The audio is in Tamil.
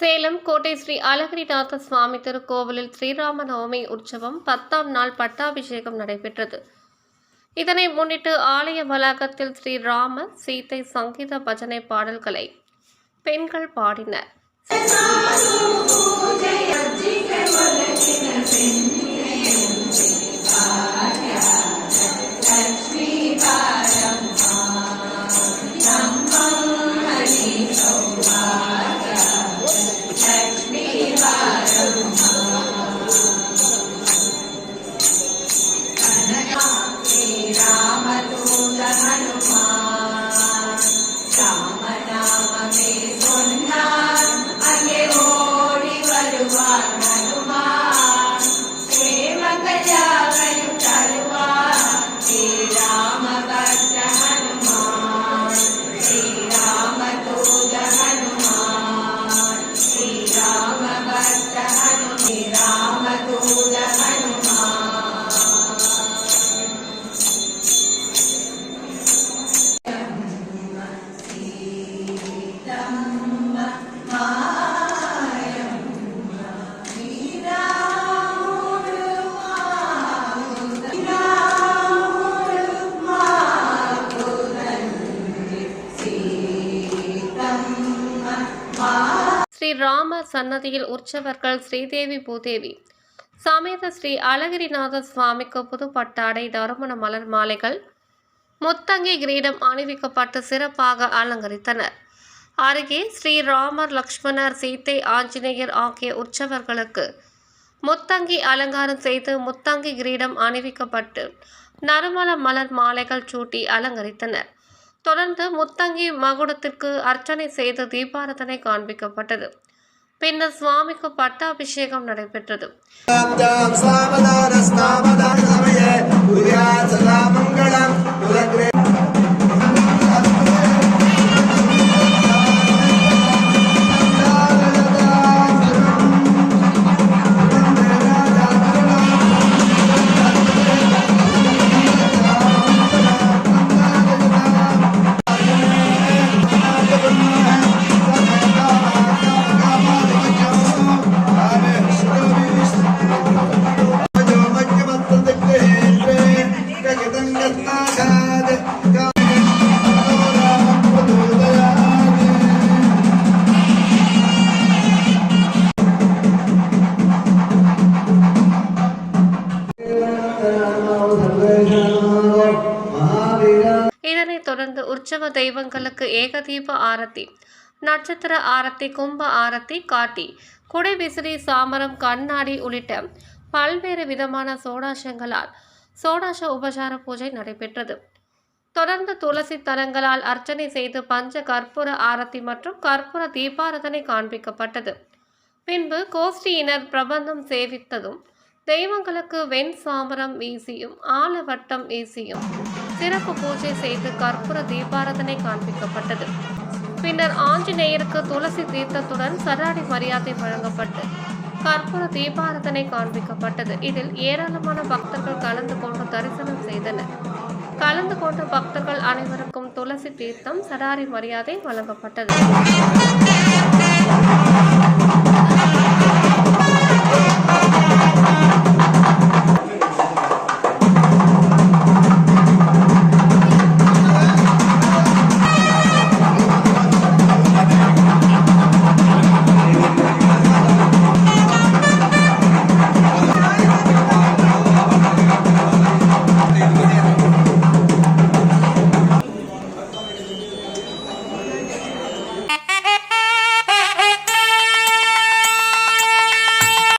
சேலம் கோட்டை ஸ்ரீ அழகிரிநாத சுவாமி திருக்கோவிலில் ஸ்ரீராம நவமி உற்சவம் 10ஆம் நாள் பட்டாபிஷேகம் நடைபெற்றது. இதனை முன்னிட்டு ஆலய வளாகத்தில் ஸ்ரீராம சீதை சங்கீத பஜனை பாடல்களை பெண்கள் பாடினர். ஸ்ரீராம சன்னதியில் உற்சவர்கள் ஸ்ரீதேவி பூதேவி சமேத ஸ்ரீ அழகிரிநாத சுவாமிக்கு புது பட்டாடை நறுமண மலர் மாலைகள் முத்தங்கி கிரீடம் அணிவிக்கப்பட்டு சிறப்பாக அலங்கரித்தனர். அருகே ஸ்ரீராமர் லக்ஷ்மணர் சீதை ஆஞ்சநேயர் ஆகிய உற்சவர்களுக்கு முத்தங்கி அலங்காரம் செய்து முத்தங்கி கிரீடம் அணிவிக்கப்பட்டு நறுமண மலர் மாலைகள் சூட்டி அலங்கரித்தனர். தொடர்ந்து முத்தங்கி மகுடத்திற்கு அர்ச்சனை செய்து தீபாராதனை காண்பிக்கப்பட்டது. பின்னர் சுவாமிக்கு பட்டாபிஷேகம் நடைபெற்றது. இதனைத் தொடர்ந்து உற்சவ தெய்வங்களுக்கு ஏகதீப ஆரத்தி, நட்சத்திர ஆரத்தி, கும்ப ஆரத்தி காட்டி குடை விசிறி, சாமரம், கண்ணாடி உள்ளிட்ட பல்வேறு விதமான சோடாசங்களால் சோடாச உபசார பூஜை நடைபெற்றது. தொடர்ந்து துளசி தலங்களால் அர்ச்சனை செய்து பஞ்ச கற்பூர ஆரத்தி மற்றும் கற்பூர தீபாராதனை காண்பிக்கப்பட்டது. பின்பு கோஷ்டியினர் பிரபந்தம் சேவித்ததும் தெய்வங்களுக்கு வெண் சாமரம் வீசியும் ஆலவட்டம் வீசியும் சிறப்பு பூஜை செய்து கற்பூர தீபாராதனை காண்பிக்கப்பட்டது. பின்னர் ஆஞ்சநேயருக்கு துளசி தீர்த்தத்துடன் சராடி மரியாதை வழங்கப்பட்டு கற்பூர தீபாராதனை காண்பிக்கப்பட்டது. இதில் ஏராளமான பக்தர்கள் கலந்து கொண்டு தரிசனம் செய்தனர். கலந்து கொண்ட பக்தர்கள் அனைவருக்கும் துளசி தீர்த்தம், சடாரி மரியாதை வழங்கப்பட்டது.